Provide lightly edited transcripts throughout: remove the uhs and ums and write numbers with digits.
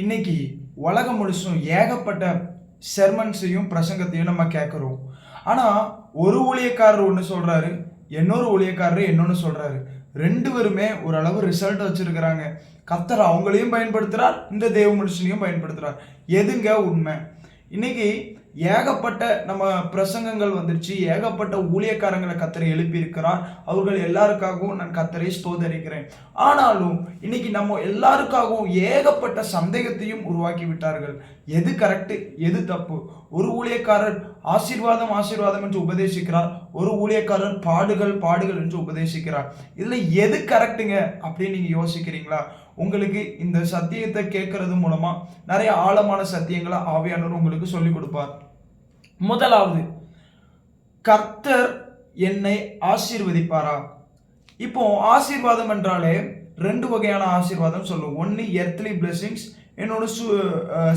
இன்னைக்கு உலகம் முழுசும் ஏகப்பட்ட செர்மன்ஸையும் பிரசங்கத்தையும் நம்ம கேட்குறோம். ஆனால் ஒரு ஊழியக்காரர் ஒன்று சொல்கிறாரு, இன்னொரு ஊழியக்காரர் இன்னொன்று சொல்கிறாரு. ரெண்டு பேருமே ஓரளவு ரிசல்ட் வச்சுருக்கிறாங்க. கர்த்தர் அவங்களையும் பயன்படுத்துகிறார், இந்த தேவ மனுஷனையும் பயன்படுத்துகிறார். எதுங்க உண்மை? இன்னைக்கு ஏகப்பட்ட நம்ம பிரசங்கங்கள் வந்துருச்சு, ஏகப்பட்ட ஊழியக்காரங்களை கர்த்தர் எழுப்பி இருக்கிறார். அவர்கள் எல்லாருக்காகவும் நான் கர்த்தரை ஸ்தோத்தரிக்கிறேன். ஆனாலும் இன்னைக்கு நம்ம எல்லாருக்காகவும் ஏகப்பட்ட சந்தேகத்தையும் உருவாக்கி விட்டார்கள். எது கரெக்டு, எது தப்பு? ஒரு ஊழியக்காரர் ஆசீர்வாதம் ஆசீர்வாதம் என்று உபதேசிக்கிறார், ஒரு ஊழியக்காரர் பாடுகள் பாடுகள் என்று உபதேசிக்கிறார். இதுல எது கரெக்டுங்க அப்படின்னு நீங்க யோசிக்கிறீங்களா? உங்களுக்கு இந்த சத்தியத்தை கேட்கறது மூலமா நிறைய ஆழமான சத்தியங்களை ஆவியானவர் உங்களுக்கு சொல்லிக் கொடுப்பார். முதலாவது, கர்த்தர் என்னை ஆசீர்வதிப்பாரா? இப்போ ஆசீர்வாதம் என்றாலே ரெண்டு வகையான ஆசீர்வாதம் சொல்லுவோம். ஒன்று எர்த்லி பிளெஸிங்ஸ், இன்னொன்று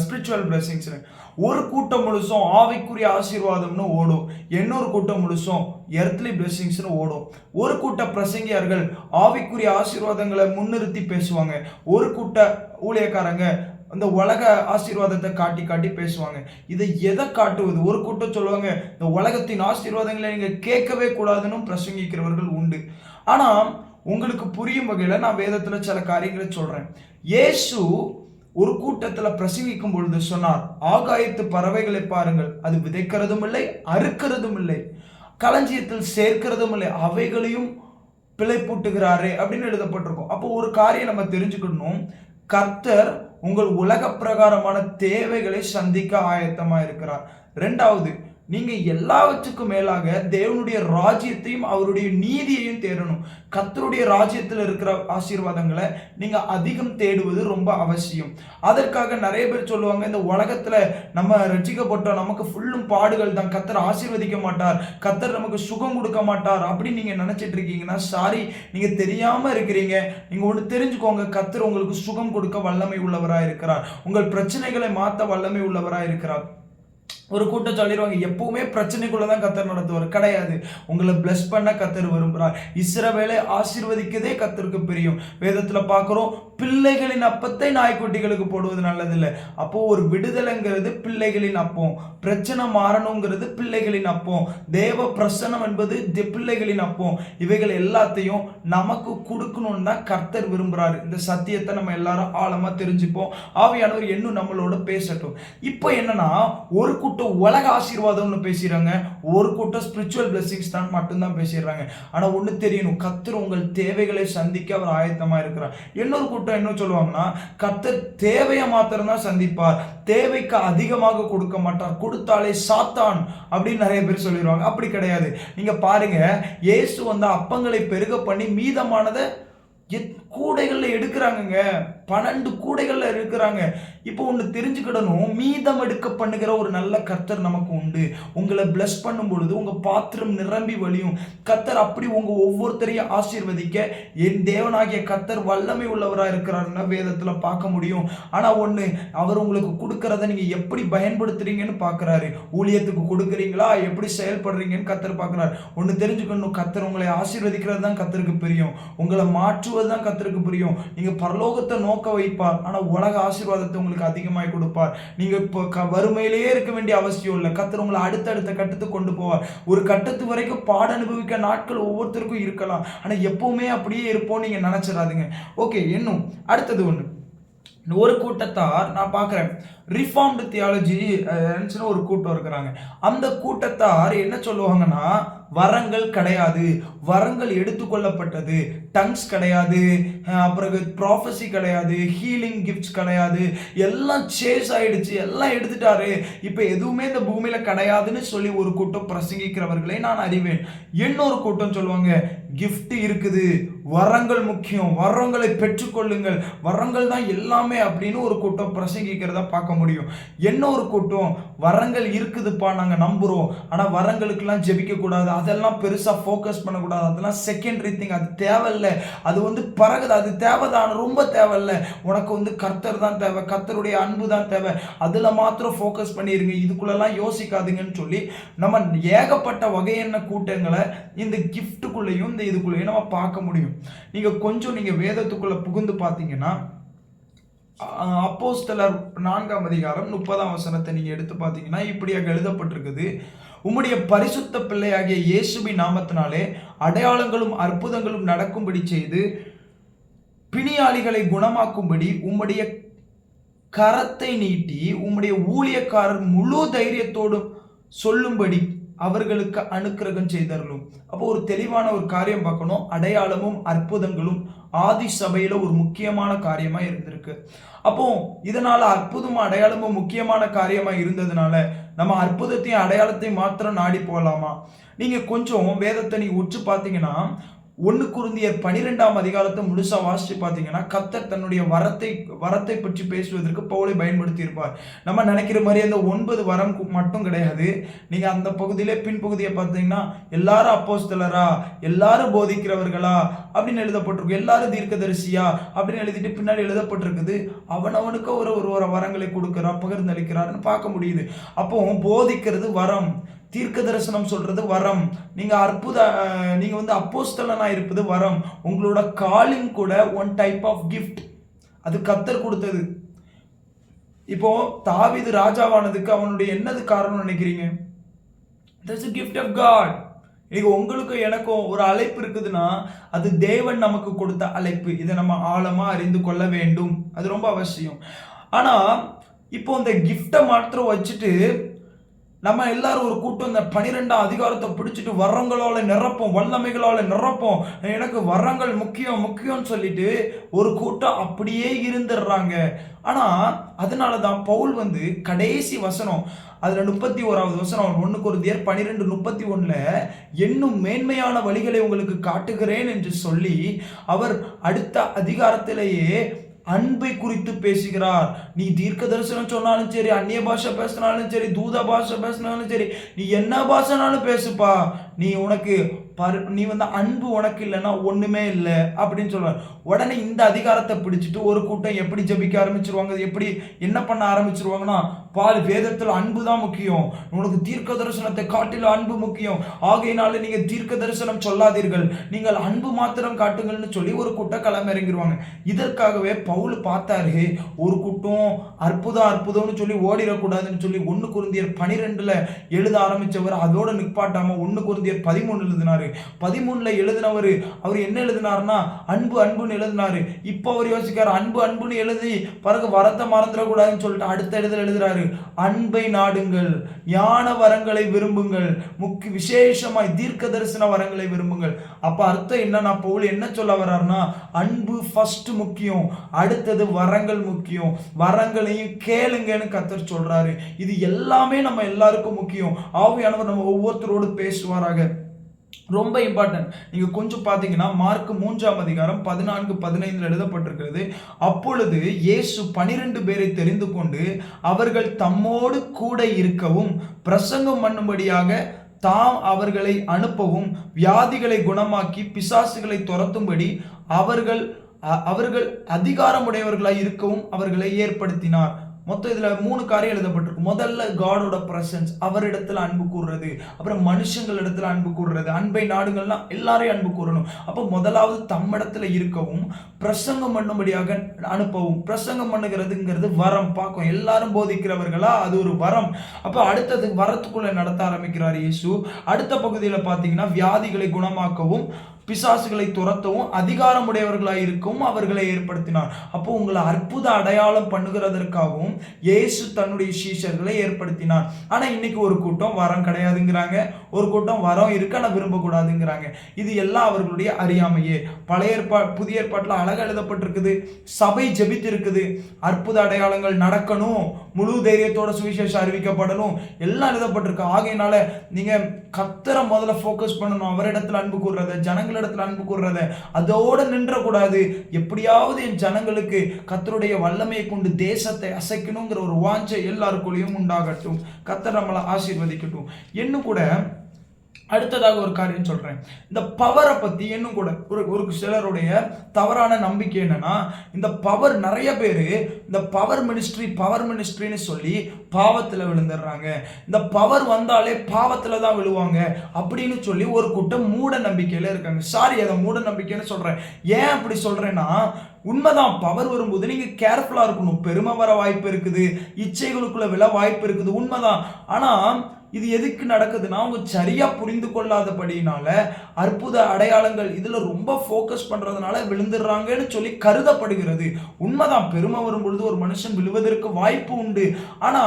ஸ்பிரிச்சுவல் பிளெஸிங்ஸ். ஒரு கூட்டம் முழுசும் ஆவிக்குரிய ஆசீர்வாதம்னு ஓடும், இன்னொரு கூட்டம் முழுசும் எர்த்லி பிளெஸிங்ஸ்னு ஓடும். ஒரு கூட்ட பிரசங்கியார்கள் ஆவிக்குரிய ஆசீர்வாதங்களை முன்னிறுத்தி பேசுவாங்க, ஒரு கூட்ட ஊழியக்காரங்க அந்த உலக ஆசீர்வாதத்தை காட்டி காட்டி பேசுவாங்க. இதை எதை காட்டுவது? ஒரு கூட்டம் சொல்லுவாங்க, இந்த உலகத்தின் ஆசீர்வாதங்களை நீங்க கேட்கவே கூடாதுன்னு பிரசங்கிக்கிறவர்கள் உண்டு. ஆனா உங்களுக்கு புரியும் வகையில நான் வேதத்துல சில காரியங்களை சொல்றேன். இயேசு ஒரு கூட்டத்துல பிரசங்கிக்கும் பொழுது சொன்னார், ஆகாயத்து பறவைகளை பாருங்கள், அது விதைக்கிறதும் இல்லை, அறுக்கிறதும் இல்லை, களஞ்சியத்தில் சேர்க்கிறதும் இல்லை, அவைகளையும் பிழைப்பூட்டுகிறாரே அப்படின்னு எழுதப்பட்டிருக்கும். அப்போ ஒரு காரியம் நம்ம தெரிஞ்சுக்கணும், கர்த்தர் உங்கள் உலக பிரகாரமான தேவைகளை சந்திக்க ஆயத்தமா இருக்கிறார். ரெண்டாவது, நீங்க எல்லாவற்றுக்கும் மேலாக தேவனுடைய ராஜ்யத்தையும் அவருடைய நீதியையும் தேடணும். கர்த்தருடைய ராஜ்யத்தில் இருக்கிற ஆசீர்வாதங்களை நீங்க அதிகம் தேடுவது ரொம்ப அவசியம். அதற்காக நிறைய பேர் சொல்லுவாங்க, இந்த உலகத்துல நம்ம ரட்சிக்கப்பட்டோம், நமக்கு ஃபுல்லும் பாடுகள் தான், கர்த்தர் ஆசீர்வதிக்க மாட்டார், கர்த்தர் நமக்கு சுகம் கொடுக்க மாட்டார் அப்படின்னு நீங்க நினைச்சிட்டு இருக்கீங்கன்னா சாரி, நீங்க தெரியாம இருக்கிறீங்க. நீங்க ஒன்று தெரிஞ்சுக்கோங்க, கர்த்தர் உங்களுக்கு சுகம் கொடுக்க வல்லமை உள்ளவராய் இருக்கிறார், உங்கள் பிரச்சனைகளை மாற்ற வல்லமை உள்ளவராய் இருக்கிறார். ஒரு கூட்டம் சொல்லிடுவாங்க, எப்பவுமே பிரச்சனைக்குள்ளதான் கர்த்தர் நடத்துவார். கிடையாது, உங்களை பிளஸ் பண்ண கர்த்தர் விரும்புகிறார். இஸ்ரவேலை ஆசீர்வதிக்கதே கர்த்தருக்கு பிரியம். வேதத்துல பார்க்கிறோம், பிள்ளைகளின் அப்பத்தை நாய்க்குட்டிகளுக்கு போடுவது நல்லதில்லை. அப்போ ஒரு விடுதலைங்கிறது பிள்ளைகளின் அப்பம், பிரச்சனை மாறணுங்கிறது பிள்ளைகளின் அப்பம், தேவ பிரசன்னம் என்பது பிள்ளைகளின் அப்பம். இவைகள் எல்லாத்தையும் நமக்கு கொடுக்கணும்னு தான் கர்த்தர் விரும்புறாரு. இந்த சத்தியத்தை நம்ம எல்லாரும் ஆழமா தெரிஞ்சுப்போம். ஆவியானவர் இன்னும் நம்மளோட பேசட்டும். இப்போ என்னன்னா, ஒரு கூட்டம் உலக ஆசீர்வாதம்னு பேசுறாங்க, ஒரு கூட்டம் ஸ்பிரிச்சுவல் பிளெஸிங்ஸ் தான் மட்டும்தான் பேசிடுறாங்க. ஆனா ஒண்ணு தெரியணும், கர்த்தர் உங்கள் தேவைகளை சந்திக்க அவர் ஆயத்தமா இருக்கிறார். இன்னொரு கூட்டம் என்ன சொல்லுவாங்கன்னா, கர்த்தர் தேவையை மாத்திரம் தான் சந்திப்பார், தேவைக்கு அதிகமாக கொடுக்க மாட்டார், கொடுத்தாலே சாத்தான் அப்படின்னு நிறைய பேர் சொல்லிடுவாங்க. அப்படி கிடையாது. நீங்க பாருங்க, இயேசு வந்து அப்பங்களை பெருக பண்ணி மீதமானதை கூடைகள்ல எடுக்கிறாங்க, 12 கூடைகள்ல இருக்கிறாங்க. இப்போ ஒன்று தெரிஞ்சுக்கிடணும், மீதம் எடுக்க பண்ணுகிற ஒரு நல்ல கர்த்தர் நமக்கு உண்டு. உங்களை பிளஸ் பண்ணும் பொழுது உங்க பாத்திரம் நிரம்பி வழியும். கர்த்தர் அப்படி உங்க ஒவ்வொருத்தரையும் ஆசீர்வதிக்க என் தேவனாகிய கர்த்தர் வல்லமை உள்ளவராக இருக்கிறாருன்னா வேதத்துல பார்க்க முடியும். ஆனா ஒண்ணு, அவர் உங்களுக்கு கொடுக்கறத நீங்க எப்படி பயன்படுத்துறீங்கன்னு பார்க்கறாரு. ஊழியத்துக்கு கொடுக்குறீங்களா, எப்படி செயல்படுறீங்கன்னு கர்த்தர் பார்க்கறாரு. ஒன்று தெரிஞ்சுக்கணும், கர்த்தர் உங்களை ஆசீர்வதிக்கிறது தான் கர்த்தருக்கு பிரியம், உங்களை மாற்றுவது தான் கர்த்தருக்கு பிரியம். நீங்க பரலோகத்தை நோக்க வைப்பார், ஆனா உலக ஆசீர்வாதத்தை உங்களுக்கு அதிகமாய் கொடுப்பார். நீங்க இப்போ வறுமையிலேயே இருக்க வேண்டிய அவசியம் இல்லை, கர்த்தர் உங்களை அடுத்தடுத்த கட்டத்துக்கு கொண்டு போவார். ஒரு கட்டத்து வரைக்கும் பாட அனுபவிக்க நாட்கள் ஒவ்வொருத்தருக்கும் இருக்கலாம், ஆனா எப்பவுமே அப்படியே இருப்போம் நீங்க நினைச்சிடாதீங்க. ஓகே, இன்னும் அடுத்தது ஒண்ணு, ஒரு கூட்டத்தார் நான் பார்க்குறேன், ரிஃபார்ம்டு தியாலஜி ஒரு கூட்டம் இருக்கிறாங்க. அந்த கூட்டத்தார் என்ன சொல்லுவாங்கன்னா, வரங்கள் கிடையாது, வரங்கள் எடுத்துக்கொள்ளப்பட்டது, டங்ஸ் கிடையாது, அப்புறம் ப்ராஃபஸி கிடையாது, ஹீலிங் கிஃப்ட்ஸ் கிடையாது, எல்லாம் சேஸ் ஆயிடுச்சு, எல்லாம் எடுத்துட்டாரு, இப்போ எதுவுமே இந்த பூமியில கிடையாதுன்னு சொல்லி ஒரு கூட்டம் பிரசங்கிக்கிறவர்களை நான் அறிவேன். இன்னொரு கூட்டம் சொல்லுவாங்க, கிஃப்ட் இருக்குது, வரங்கள் முக்கியம், வரங்களை பெற்றுக்கொள்ளுங்கள், வரங்கள் தான் எல்லாமே அப்படின்னு ஒரு கூட்டம் பிரசங்கிக்கிறத பார்க்க முடியும். என்ன ஒரு கூட்டம், வரங்கள் இருக்குதுப்பா நாங்க நம்புறோம், ஆனா வரங்களுக்கெல்லாம் ஜெபிக்க கூடாது, அதெல்லாம் பெருசா ஃபோக்கஸ் பண்ணக்கூடாது, அதெல்லாம் செகண்டரி திங், அது தேவையில்லை, அது வந்து பறகுது, அது தேவைதான், ரொம்ப தேவையில்லை, உனக்கு வந்து கர்த்தர் தான் தேவை, கர்த்தருடைய அன்பு தான் தேவை, அதுல மாத்திரம் ஃபோக்கஸ் பண்ணிருங்க, இதுக்குள்ளெல்லாம் யோசிக்காதுங்கன்னு சொல்லி நம்ம ஏகப்பட்ட வகையான கூட்டங்களை இந்த கிஃப்ட்டுக்குள்ளேயும் இந்த இதுக்குள்ளேயும் நம்ம பார்க்க முடியும். நீங்க கொஞ்சம் நீங்க வேதத்துக்குள்ள புகுந்து பார்த்தீங்கன்னா, அப்போஸ்தலர் 4ஆம் அதிகாரம் 30ஆம் வசனத்தை நீங்க எடுத்து பார்த்தீங்கன்னா இப்படியாக எழுதப்பட்டிருக்குது. உம்முடைய பரிசுத்த பிள்ளையாகிய இயேசுவின் நாமத்தினாலே அடையாளங்களும் அற்புதங்களும் நடக்கும்படி செய்து பிணியாளிகளை குணமாக்கும்படி உம்முடைய கரத்தை நீட்டி உம்முடைய ஊழியக்காரர் முழு தைரியத்தோடும் சொல்லும்படி அவர்களுக்கு அனுக்கிரகம் செய்தரலும். அப்போ ஒரு தெளிவான ஒரு காரியம் பார்க்கணும். அடையாளமும் அற்புதங்களும் ஆதி சபையில ஒரு முக்கியமான காரியமா இருந்திருக்கு. அப்போ இதனால அற்புதமும் அடையாளமும் முக்கியமான காரியமா இருந்ததுனால நம்ம அற்புதத்தையும் அடையாளத்தையும் மாத்திரம் நாடி போகலாமா? நீங்க கொஞ்சம் வேதத்தை நீங்க உற்று பார்த்தீங்கன்னா 1 கொரிந்தியர் 12ஆம் அதிகாரத்தை முழுசா வாசிச்சு பார்த்தீங்கன்னா கர்த்தர் தன்னுடைய வரத்தை பற்றி பேசுவதற்கு பவுலை பயன்படுத்தி இருப்பார். நம்ம நினைக்கிற மாதிரி அந்த 9 வரம் மட்டும் கிடையாது. நீங்க அந்த பகுதியிலே பின்பகுதியை பார்த்தீங்கன்னா எல்லாரும் அப்போஸ்தலரா, எல்லாரும் போதிக்கிறவர்களா அப்படின்னு எழுதப்பட்டிருக்கு, எல்லாரும் தீர்க்கதரிசியா அப்படின்னு எழுதிட்டு பின்னாடி எழுதப்பட்டிருக்குது. அவனவனுக்கு ஒரு வரங்களை கொடுக்கிறார், பகிர்ந்தளிக்கிறார்னு பார்க்க முடியுது. அப்போ போதிக்கிறது வரம், தீர்க்க தரிசனம் சொல்றது வரம், நீங்க அப்போஸ்தலனா இருப்பது வரம். உங்களோட காலிங் கூட ஒன் டைப் ஆஃப் கிஃப்ட், அது கர்த்தர் கொடுத்தது. இப்போ தாவீது ராஜாவானதுக்கு அவனுடைய என்னது காரணம் நினைக்கிறீங்க? That's a gift of God. இன்னைக்கு உங்களுக்கும் எனக்கும் ஒரு அழைப்பு இருக்குதுன்னா அது தேவன் நமக்கு கொடுத்த அழைப்பு. இதை நம்ம ஆழமா அறிந்து கொள்ள வேண்டும், அது ரொம்ப அவசியம். ஆனா இப்போ இந்த கிஃப்டை மாத்திரம் வச்சுட்டு நம்ம எல்லாரும் ஒரு கூட்டம் இந்த 12ஆம் அதிகாரத்தை பிடிச்சிட்டு வரங்களால நிரப்போம், வல்லமைகளால நிரப்போம், எனக்கு வரங்கள் முக்கியம் முக்கியம்னு சொல்லிட்டு ஒரு கூட்டம் அப்படியே இருந்துடுறாங்க. ஆனா அதனாலதான் பவுல் கடைசி வசனம் அதுல 31வது வசனம் 1 கொரிந்தியர் 12:31 இன்னும் மேன்மையான வழிகளை உங்களுக்கு காட்டுகிறேன் என்று சொல்லி அவர் அடுத்த அதிகாரத்திலேயே அன்பை குறித்து பேசுகிறார். நீ தீர்க்க தரிசனம் சொன்னாலும் சரி, அந்நிய பாஷை பேசினாலும் சரி, தூத பாஷை பேசினாலும் சரி, நீ என்ன பாஷைனாலும் பேசுப்பா, நீ அன்பு உனக்கு இல்லைன்னா ஒண்ணுமே இல்லை அப்படின்னு சொல்றாரு. உடனே இந்த அதிகாரத்தை பிடிச்சிட்டு ஒரு கூட்டம் எப்படி ஜபிக்க ஆரம்பிச்சிருவாங்க, எப்படி என்ன பண்ண ஆரம்பிச்சிருவாங்கன்னா, வேதத்தில் அன்பு தான் முக்கியம், உனக்கு தீர்க்க தரிசனத்தை காட்டில அன்பு முக்கியம், ஆகையினால நீங்க தீர்க்க தரிசனம் சொல்லாதீர்கள், நீங்கள் அன்பு மாத்திரம் காட்டுங்கள்னு சொல்லி ஒரு கூட்டம் களமிறங்கிடுவாங்க. இதற்காகவே பவுல் பார்த்தாரு, ஒரு கூட்டம் அற்புதம்னு சொல்லி ஓடிடக்கூடாதுன்னு சொல்லி 1 கொரிந்தியர் 12 எழுத ஆரம்பிச்சவர் அதோட நிப்பாட்டாம 1 கொரிந்தியர் 13 எழுதினாரு. 13 எழுதினவர் அவர் என்ன எழுதினார்னா அன்புன்னு எழுதினாரு. இப்போ அவர் யோசிக்காரு, அன்புன்னு எழுதி பிறகு வரத்தை மறந்துடக்கூடாதுன்னு சொல்லிட்டு அடுத்த இடத்துல எழுதுறாரு, அன்பை நாடுங்கள், ஞான வரங்களை விரும்புங்கள், விசேஷமாய் தீர்க்க தரிசன வரங்களை விரும்புங்கள். அப்ப அர்த்தம் என்னன்னா பவுல் என்ன சொல்ல வர்றாருன்னா, அன்பு ஃபர்ஸ்ட் முக்கியம், அடுத்தது வரங்கள் முக்கியம், வரங்களையும் கேளுங்கன்னு கர்த்தர் சொல்றாரு. இது எல்லாமே நம்ம எல்லாருக்கும் முக்கியம். ஆவியானவர் நம்ம ஒவ்வொருத்தரோடு பேசுவாராக. ரொம்ப இம்பார்ட்டன்ட். நீங்க கொஞ்சம் பாத்தீங்கன்னா மார்க் 3ஆம் அதிகாரம் 14-15 எழுதப்பட்டிருக்கிறது. அப்பொழுது இயேசு 12 பேரை தெரிந்து கொண்டு அவர்கள் தம்மோடு கூட இருக்கவும் பிரசங்கம் பண்ணும்படியாக தாம் அவர்களை அனுப்பவும் வியாதிகளை குணமாக்கி பிசாசுகளை துரத்தும்படி அவர்கள் அதிகாரமுடையவர்களாய் இருக்கவும் அவர்களை ஏற்படுத்தினார். மொத்தம் இதுல 3 காரியம் எழுதப்பட்டிருக்கு. முதல்ல காடோட பிரசன்ஸ், அவரிடத்துல அன்பு கூறுறது. அப்புறம் மனுஷங்கள் இடத்துல அன்பு கூறுறது. அன்பை நாடுகள்னா எல்லாரையும் அன்பு கூறணும். அப்போ முதலாவது தம்மிடத்துல இருக்கவும் பிரசங்கம் பண்ணும்படியாக அனுப்பவும். பிரசங்கம் பண்ணுகிறதுங்கிறது வரம். பார்க்கும் எல்லாரும் போதிக்கிறவர்களா, அது ஒரு வரம். அப்போ அடுத்தது வரத்துக்குள்ள நடத்த ஆரம்பிக்கிறார் இயேசு. அடுத்த பகுதியில பாத்தீங்கன்னா வியாதிகளை குணமாக்கவும் பிசாசுகளை துரத்தவும் அதிகாரமுடையவர்களாய் இருக்கவும் அவர்களை ஏற்படுத்தினார். அப்போ உங்களை அற்புத அடையாளம் பண்ணுகிறதற்காகவும் இயேசு தன்னுடைய சீஷர்களை ஏற்படுத்தினார். ஆனா இன்னைக்கு ஒரு கூட்டம் வரம் கிடையாதுங்கிறாங்க, ஒரு கூட்டம் வரம் இருக்கு ஆனா விரும்பக்கூடாதுங்கிறாங்க. இது எல்லாம் அவர்களுடைய அறியாமையே. புதிய ஏற்பாட்டில் அழகா எழுதப்பட்டிருக்குது, சபை ஜெபித்து இருக்குது, அற்புத அடையாளங்கள் நடக்கணும், முழு தைரியத்தோட சுவிசேஷம் அறிவிக்கப்படணும், எல்லாம் எழுதப்பட்டிருக்கு. ஆகையினால நீங்க கர்த்தரை முதல்ல போக்கஸ் பண்ணணும், அவரிடத்துல அன்பு கூறுறத, ஜனங்களிடத்துல அன்பு கூறுறத, அதோட நின்ற கூடாது. எப்படியாவது என் ஜனங்களுக்கு கர்த்தருடைய வல்லமையை கொண்டு தேசத்தை அசைக்கணுங்கிற ஒரு வாஞ்சை எல்லாருக்குள்ளேயும் உண்டாகட்டும். கர்த்தர் நம்மளை ஆசீர்வதிக்கட்டும். இன்னும் கூட அடுத்ததாக ஒரு காரியம் சொல்றேன். இந்த பவரை பத்தி இன்னும் கூட ஒரு சிலருடைய தவறான நம்பிக்கை என்னன்னா, இந்த பவர் நிறைய பேரு இந்த பவர் மினிஸ்ட்ரின்னு சொல்லி பாவத்துல விழுந்துடுறாங்க. இந்த பவர் வந்தாலே பாவத்துல தான் விழுவாங்க அப்படின்னு சொல்லி ஒரு கூட்டம் மூட நம்பிக்கையில இருக்காங்க. சாரி, அதை மூட நம்பிக்கைன்னு சொல்றேன். ஏன் அப்படி சொல்றேன்னா, உண்மைதான். பவர் வரும்போது நீங்க கேர்ஃபுல்லா இருக்கணும். பெருமை வர வாய்ப்பு இருக்குது, இச்சைகளுக்குள்ள விழ வாய்ப்பு இருக்குது, உண்மைதான். ஆனா இது எதுக்கு நடக்குதுன்னா, அவங்க சரியா புரிந்து கொள்ளாதபடியினால அற்புத அடையாளங்கள் இதுல ரொம்ப ஃபோக்கஸ் பண்றதுனால விழுந்துடுறாங்கன்னு சொல்லி கருதப்படுகிறது. உண்மைதான், பெருமை வரும்பொழுது ஒரு மனுஷன் விழுவதற்கு வாய்ப்பு உண்டு. ஆனா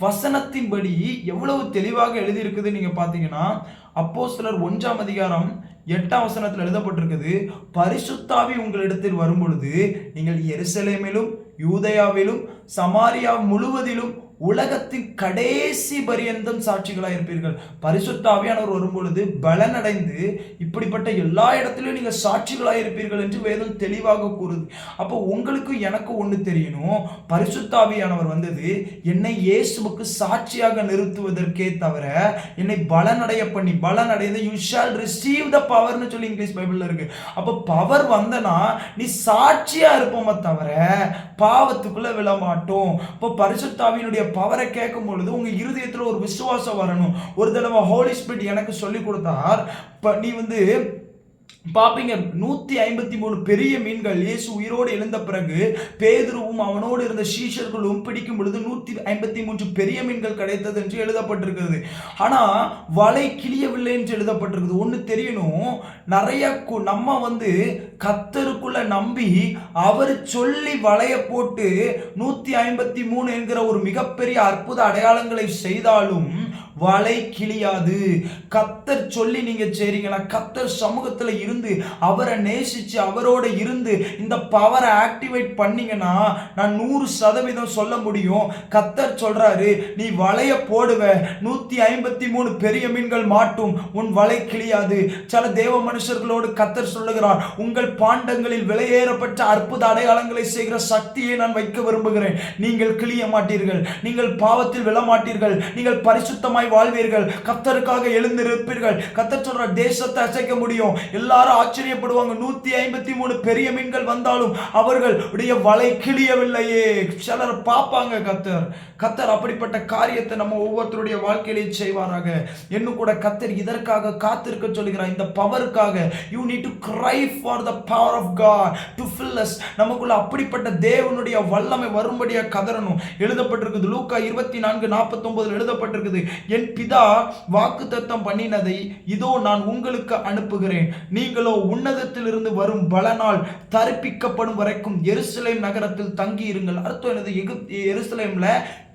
வசனத்தின்படி எவ்வளவு தெளிவாக எழுதியிருக்குது நீங்க பாத்தீங்கன்னா, அப்போஸ்தலர் 1ஆம் அதிகாரம் 8ஆம் வசனத்தில் எழுதப்பட்டிருக்குது, பரிசுத்தாவி உங்களிடத்தில் வரும்பொழுது நீங்கள் எருசலேமிலும் யூதேயாவிலும் சமாரியா முழுவதிலும் உலகத்தின் கடைசி பரியந்தம் சாட்சிகளாக இருப்பீர்கள். பரிசுத்த ஆவியானவர் வரும்பொழுது பலனடைந்து இப்படிப்பட்ட எல்லா இடத்திலும் நீங்க சாட்சிகளாக இருப்பீர்கள் என்று வேதம் தெளிவாக கூறுது. அப்போ உங்களுக்கு எனக்கு ஒண்ணு தெரியணும், பரிசுத்த ஆவியானவர் வந்தது என்னை இயேசுவுக்கு சாட்சியாக நிறுத்துவதற்கே தவிர என்னை பலனடைய பண்ணி பலனடைந்து யூ ஷால் ரிசீவ் த பவர்னு சொல்லி இங்கிலீஷ் பைபிள்ல இருக்கு. அப்போ பவர் வந்தனா நீ சாட்சியா இருப்போமே தவிர பாவத்துக்குள்ள விழ மாட்டோம். இப்போ பரிசுத்த ஆவியினுடைய பவரை கேட்கும் பொழுது உங்க இருதயத்துல ஒரு விசுவாசம் வரணும். ஒரு தடவை ஹோலி ஸ்பிரிட் எனக்கு சொல்லி கொடுத்தார், நீ பாப்பீங்க 153 பெரிய மீன்கள் இயேசு உயிரோடு எழுந்த பிறகு பேதுருவும் அவனோடு இருந்த சீஷர்களும் பிடிக்கும் பொழுது 153 பெரிய மீன்கள் கிடைத்தது என்று எழுதப்பட்டிருக்கிறது. ஆனா வலை கிளியவில்லை என்று எழுதப்பட்டிருக்குது. ஒண்ணு தெரியணும், நிறைய நம்ம கர்த்தருக்குள்ள நம்பி அவர் சொல்லி வலைய போட்டு 153 என்கிற ஒரு மிகப்பெரிய அற்புத அடையாளங்களை செய்தாலும் வலை கிளியாது. கர்த்தர் சொல்லி நீங்க செய்றீங்கன்னா, கர்த்தர் சமூகத்துல இருந்து அவரை நேசிச்சு அவரோட இருந்து இந்த பவரை ஆக்டிவேட் பண்ணீங்கன்னா நான் 100% சொல்ல முடியும். கர்த்தர் சொல்றாரு, நீ வலைய போடுவ, 153 பெரிய மீன்கள் மாட்டும், உன் வலை கிளியாது. சில தேவ மனுஷர்களோடு கர்த்தர் சொல்லுகிறார், உங்கள் பாண்டங்களில் விலையேறப்பட்ட அற்புத அடையாளங்களை செய்கிற சக்தியை நான் வைக்க விரும்புகிறேன். நீங்கள் கிளிய மாட்டீர்கள், நீங்கள் பாவத்தில் விழ மாட்டீர்கள், நீங்கள் பரிசுத்தமாய் வாழ்வீர்கள், கர்த்தருக்காக எழுந்திருப்பீர்கள். கர்த்தர் சொல்ற தேசத்தை அசைக்க முடியும். எல்லாரும் ஆச்சரியப்படுவாங்க, 153 பெரிய மீன்கள் வந்தாலும் அவர்களுடைய வலை கிளியவில்லையே. சிலர் பார்ப்பாங்க. கர்த்தர் அப்படிப்பட்ட காரியத்தை நம்ம ஒவ்வொருத்தருடைய வாழ்க்கையிலே செய்வாராக. இன்னும் கூட கர்த்தர் இதற்காக காத்திருக்க சொல்கிறார், இந்த பவருக்காக. you need to cry for the power of God to fill us. நமக்குள்ள அப்படிப்பட்ட தேவனுடைய வல்லமை வரும்படியா கதறணும். எழுதப்பட்டிருக்குது லூக்கா 24:49 எழுதப்பட்டிருக்குது, என் பிதா வாக்குத்தத்தம் பண்ணினதை இதோ நான் உங்களுக்கு அனுப்புகிறேன், நீங்களோ உன்னதத்திலிருந்து வரும் பலனால் தரிப்பிக்கப்படும் வரைக்கும் எருசலேம் நகரத்தில் தங்கி இருங்கள். அர்த்தம் என்னது? எருசலேம்ல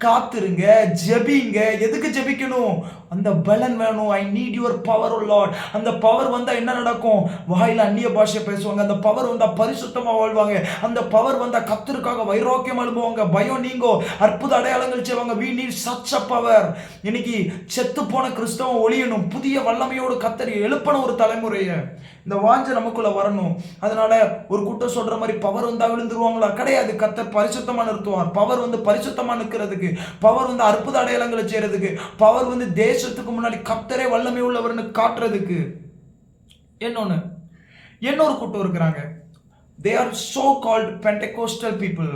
காத்திருங்க, ஜெபிங்க. எதுக்கு ஜெபிக்கணும்? அந்த பலன் வேணும். I need your power O Lord. அந்த பவர் வந்தா என்ன நடக்கும்? வாயில அந்நிய பாஷை பேசுவாங்க. அந்த பவர் வந்தா பரிசுத்தமா வாழ்வாங்க. அந்த பவர் வந்தா கர்த்தருக்காக வைராக்கியம் அனுபவாங்க, பயம் நீங்கோ, அற்புத அடையாளங்கள் செய்வாங்க. we need such a power. இன்னைக்கு செத்து போன கிறிஸ்தவம் ஒளியணும், புதிய வல்லமையோடு கர்த்தர் எழுப்பணும் ஒரு தலைமுறையை. இந்த வாஞ்சை நமக்குள்ள வரணும். அதனால ஒரு கூட்டம் சொல்ற மாதிரி பவர் வந்தா விழுந்துருவாங்களா? கிடையாது. கர்த்தர் பரிசுத்தமா நிறுத்துவார். பவர் பரிசுத்தமா நிற்கிறதுக்கு, பவர் அற்புத அடையாளங்களை செய்யறதுக்கு, பவர் தேசத்துக்கு முன்னாடி கர்த்தரே வல்லமை உள்ளவர்னு காட்டுறதுக்கு. இன்னொரு கூட்டம் இருக்கிறாங்க. they are so called Pentecostal people.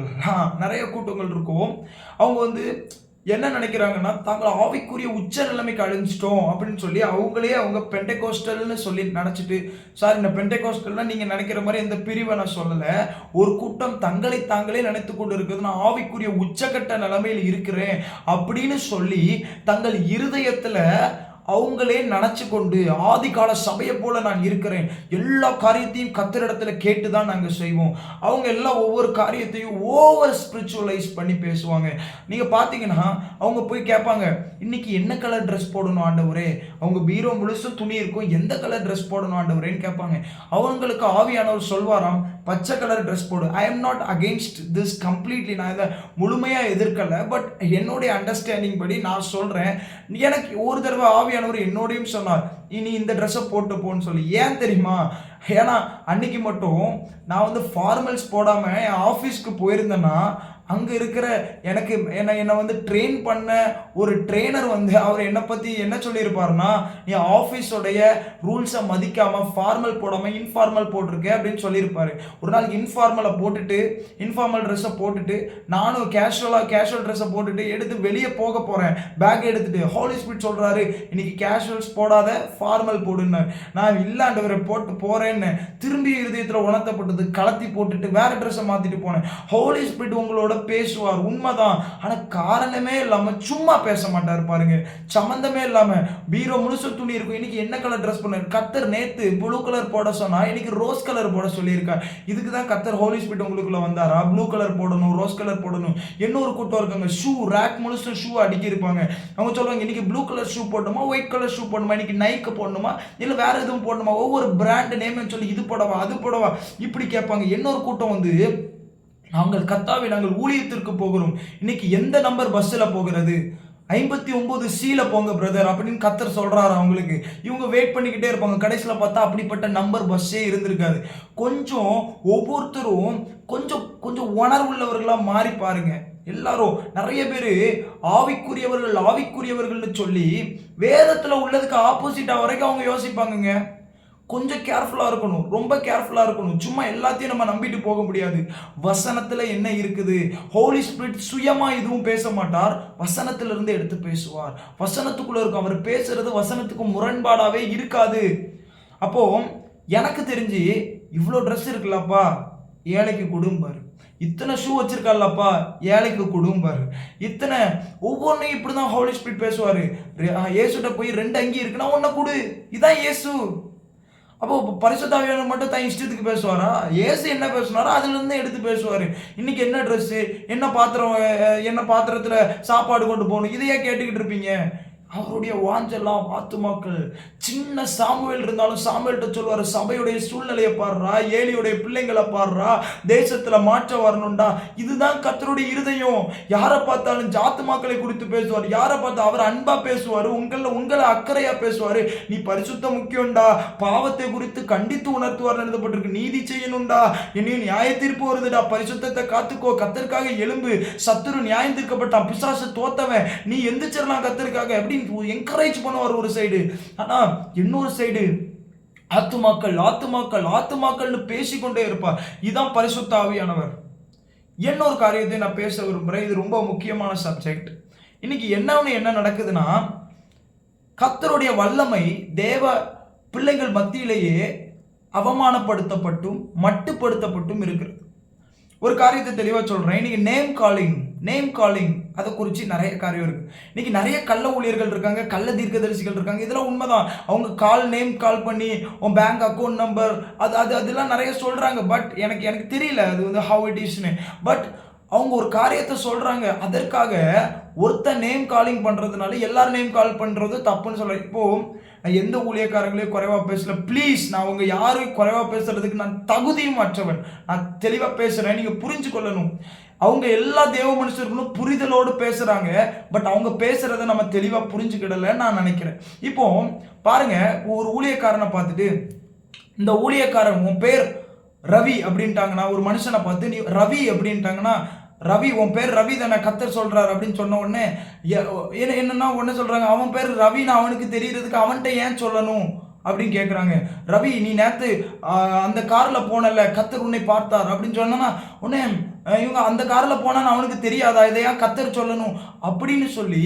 நிறைய கூட்டங்கள் இருக்கும். அவங்க என்ன நினைக்கிறாங்கன்னா, தாங்கள் ஆவிக்குரிய உச்ச நிலைமைக்கு அழிஞ்சிட்டோம் அப்படின்னு சொல்லி அவங்க பெண்டெகோஸ்டல்னு சொல்லி நினைச்சிட்டு, சார் இந்த பெண்டெகோஸ்டல்னா நீங்க நினைக்கிற மாதிரி இந்த பிரிவை நான் சொல்லல. ஒரு கூட்டம் தங்களை தாங்களே நினைத்து கொண்டு இருக்குது, நான் ஆவிக்குரிய உச்சகட்ட நிலைமையில் இருக்கிறேன் அப்படின்னு சொல்லி தங்கள் இருதயத்துல அவங்களே நினைச்சு கொண்டு ஆதி கால சபையை போல நான் இருக்கிறேன், எல்லா காரியத்தையும் கர்த்தரிடத்துல கேட்டுதான் நாங்க செய்வோம். அவங்க எல்லாம் ஒவ்வொரு காரியத்தையும் ஓவர் ஸ்பிரிச்சுவலைஸ் பண்ணி பேசுவாங்க. நீங்க பாத்தீங்கன்னா அவங்க போய் கேட்பாங்க, இன்னைக்கு என்ன கலர் ட்ரெஸ் போடணும் ஆண்டவரே? அவங்க பீரோ முழுசும் துணி இருக்கும், எந்த கலர் ட்ரெஸ் போடணும் ஆண்டவரேன்னு கேட்பாங்க. அவங்களுக்கு ஆவியானவர் சொல்வாராம், பச்சை கலர் ட்ரெஸ் போடு. I am not against this completely. நான் இதை முழுமையா எதிர்க்கல, பட் என்னுடைய அண்டர்ஸ்டாண்டிங் படி நான் சொல்றேன். எனக்கு ஒரு தடவை ஆவியானவர் என்னோடையும் சொன்னார், இனி இந்த ட்ரெஸ்ஸை போட்டு போன்னு சொல்லி. ஏன் தெரியுமா? ஏன்னா அன்னைக்கு மட்டும் நான் ஃபார்மல்ஸ் போடாம என் ஆஃபீஸ்க்கு போயிருந்தேன்னா அங்க இருக்கிற எனக்கு என்ன வந்து ட்ரெயின் பண்ண ஒரு ட்ரெய்னர் வந்து அவர் என்ன பத்தி என்ன சொல்லியிருப்பாருன்னா, நீ ஆஃபீஸோடைய ரூல்ஸை மதிக்காம ஃபார்மல் போடாம இன்ஃபார்மல் போட்டிருக்க அப்படின்னு சொல்லியிருப்பாரு. ஒரு நாள் இன்ஃபார்மலை போட்டுட்டு இன்ஃபார்மல் ட்ரெஸ்ஸை போட்டுட்டு நானும் கேஷுவல் ட்ரெஸ்ஸை போட்டுட்டு எடுத்து வெளியே போக போறேன். பேக் எடுத்துட்டு ஹோலி ஸ்பிரிட் சொல்றாரு, இன்னைக்கு கேஷுவல்ஸ் போடாத, ஃபார்மல் போடுன்னு. நான் இல்லாண்டவரை போட்டு போறேன்னு திரும்பி இருதயத்தில் உணர்த்தப்பட்டது. கலத்தி போட்டுட்டு வேற ட்ரெஸ்ஸை மாத்திட்டு போனேன். ஹோலி ஸ்பிரிட் உங்களோட பேசுவார், உண்மைதான். ஆனா காரணமே இல்லாம சும்மா பேச மாட்டாரு பாருங்க. சம்பந்தமே இல்லாம பீரோ முழுசு துணி இருக்கும். இன்னைக்கு என்ன கலர் ட்ரெஸ் பண்ண கத்தர் நேத்து ப்ளூ கலர் போட சொன்னா இன்னைக்கு ரோஸ் கலர் போட சொல்லியிருக்கார். இதுக்கு தான் கத்தர் ஹோலி ஸ்பிரிட் உங்களுக்குள்ள வந்தாரா? ப்ளூ கலர் போடணும், ரோஸ் கலர் போடணும். இன்னொரு கூட்டம் இருக்காங்க, ஷூ ரேக் முழுசு ஷூ அடுக்கி இருப்பாங்க. அவங்க சொல்லுவாங்க, இன்னைக்கு ப்ளூ கலர் ஷூ போடணுமா, ஒயிட் கலர் ஷூ போடணுமா, இன்னைக்கு நைக்கு போடணுமா, இல்ல வேற எதுவும் போடணுமா, ஒவ்வொரு பிராண்ட் நேம் சொல்லி இது போடவா அது போடவா இப்படி கேட்பாங்க. இன்னொரு கூட்டம் வந்து, நாங்கள் கர்த்தாவே நாங்கள் ஊழியத்திற்கு போகிறோம், இன்னைக்கு எந்த நம்பர் பஸ்ல போகிறது, 59C போங்க பிரதர் அப்படின்னு கத்தர் சொல்றாரு அவங்களுக்கு. இவங்க வெயிட் பண்ணிக்கிட்டே இருப்பாங்க. கடைசியில் பார்த்தா அப்படிப்பட்ட நம்பர் பஸ்ஸே இருந்திருக்காது. கொஞ்சம் ஒவ்வொருத்தரும் கொஞ்சம் கொஞ்சம் உணர்வுள்ளவர்களா மாறி பாருங்க. எல்லாரும் நிறைய பேர் ஆவிக்குரியவர்கள்னு சொல்லி வேதத்துல உள்ளதுக்கு ஆப்போசிட்டா வரைக்கும் அவங்க யோசிப்பாங்கங்க. கொஞ்சம் கேர்ஃபுல்லா இருக்கணும், ரொம்ப கேர்ஃபுல்லா இருக்கணும். சும்மா எல்லாத்தையும் நம்ம நம்பிட்டு போக முடியாது. வசனத்துல என்ன இருக்குது? ஹோலி ஸ்பிரிட் சுயமா எதுவும் பேச மாட்டார், வசனத்திலிருந்து எடுத்து பேசுவார். வசனத்துக்குள்ள இருக்கும். அவர் பேசுறது வசனத்துக்கு முரண்பாடாவே இருக்காது. அப்போ எனக்கு தெரிஞ்சு இவ்வளோ ட்ரெஸ் இருக்குல்லப்பா, ஏழைக்கு கொடும்பாரு. இத்தனை ஷூ வச்சிருக்கால்லப்பா, ஏழைக்கு கொடும்பாரு. இத்தனை ஒவ்வொன்றையும் இப்படிதான் ஹோலி ஸ்பிரிட் பேசுவாரு. இயேசுட்ட போய் 2 அங்கி இருக்குன்னா ஒன்ன கொடு, இதான் இயேசு. அப்போ பரிசுத்த ஆவியானவர் மட்டும் தான் இஷ்டத்துக்கு பேசுவாரா? இயேசு என்ன பேசுனாரோ அதுல இருந்து எடுத்து பேசுவாரு. இன்னைக்கு என்ன ட்ரெஸ், என்ன பாத்திரம், என்ன பாத்திரத்துல சாப்பாடு கொண்டு போகணும், இதையே கேட்டுக்கிட்டு இருப்பீங்க. அவருடைய வாஞ்செல்லாம் ஆத்துமாக்கள். சின்ன சாமுவேல் இருந்தாலும் சாமுவேல்கிட்ட சொல்லுவாரு, சபையுடைய சூழ்நிலையை பாடுறா, ஏலியுடைய பிள்ளைங்களை பாடுறா, தேசத்துல மாற்றம் வரணும்டா. இதுதான் கர்த்தருடைய இருதயம். யாரை பார்த்தாலும் ஆத்துமாக்களை குறித்து பேசுவார். யாரை பார்த்தா அவர் அன்பா பேசுவாரு, உங்களை அக்கறையா பேசுவாரு. நீ பரிசுத்த முக்கியம்டா, பாவத்தை குறித்து கண்டித்து உணர்த்துவார் எழுதப்பட்டிருக்கு. நீதி செய்யணும்டா, என்னையும் நியாய தீர்ப்பு வருதுடா, பரிசுத்தத்தை காத்துக்கோ, கத்தருக்காக எலும்பு, சத்துரு நியாயம் தீர்க்கப்பட்டான், பிசாசு தோத்தவன், நீ எந்திரிச்சிடலாம் கத்தருக்காக எப்படி என்கரேஜ் பண்ணுவார் ஒரு சைடு. ஆனா இன்னொரு சைடு ஆத்துமாக்கள்னு பேசிக்கொண்டே இருப்பார். இதுதான் பரிசுத்த ஆவியானவர். இன்னொரு காரியத்தை நான் பேச விரும்புறேன். இது ரொம்ப முக்கியமான சப்ஜெக்ட். இன்னைக்கு என்ன நடக்குதுன்னா, கர்த்தருடைய வல்லமை தேவ பிள்ளைகள் மத்தியிலேயே அவமானப்படுத்தப்பட்டும் மட்டுப்படுத்தப்பட்டும் இருக்கிறது. ஒரு காரியத்தை தெளிவாக சொல்கிறேன். இன்னைக்கு நேம் காலிங் அதை குறித்து நிறைய காரியம் இருக்குது. இன்னைக்கு நிறைய கள்ள ஊழியர்கள் இருக்காங்க, கள்ள தீர்க்கதரிசிகள் இருக்காங்க. இதெல்லாம் உண்மைதான். அவங்க நேம் கால் பண்ணி உன் பேங்க் அக்கௌண்ட் நம்பர் அதெல்லாம் நிறைய சொல்கிறாங்க. பட் எனக்கு தெரியல அது வந்து ஹவ் இட் இஸ்னு. பட் அவங்க ஒரு காரியத்தை சொல்கிறாங்க, அதற்காக ஒருத்தர் நேம் காலிங் பண்ணுறதுனால எல்லாரும் நேம் கால் பண்ணுறது தப்புன்னு சொல்கிறேன். இப்போது நான் எந்த ஊழியக்காரங்களையும் குறைவாக பேசல. ப்ளீஸ், நான் அவங்க யாரும் குறைவாக பேசுறதுக்கு நான் தகுதியும் அற்றவன். நான் தெளிவாக பேசுகிறேன், நீங்கள் புரிஞ்சு கொள்ளணும். அவங்க எல்லா தேவ மனுஷர்களும் புரிதலோடு பேசுகிறாங்க. பட் அவங்க பேசுகிறத நம்ம தெளிவாக புரிஞ்சுக்கிடலை நான் நினைக்கிறேன். இப்போ பாருங்க, ஒரு ஊழியக்காரனை பார்த்துட்டு, இந்த ஊழியக்காரன் உன் பேர் ரவி அப்படின்ட்டாங்கன்னா, ஒரு மனுஷனை பார்த்து நீ ரவி அப்படின்ட்டாங்கன்னா, ரவி உன் பேர் ரவி தானே கர்த்தர் சொல்றாரு அப்படின்னு சொன்ன உடனே என்னன்னா உடனே சொல்றாங்க, அவன் பேர் ரவின்னு அவனுக்கு தெரியறதுக்கு அவன்கிட்ட ஏன் சொல்லணும் அப்படின்னு கேட்குறாங்க. ரவி, நீ நேற்று அந்த காரில் போனல, கர்த்தர் உன்னை பார்த்தார் அப்படின்னு சொன்னா உடனே இவங்க அந்த காரில் போனான்னு அவனுக்கு தெரியாதா, இதையா கர்த்தர் சொல்லணும் அப்படின்னு சொல்லி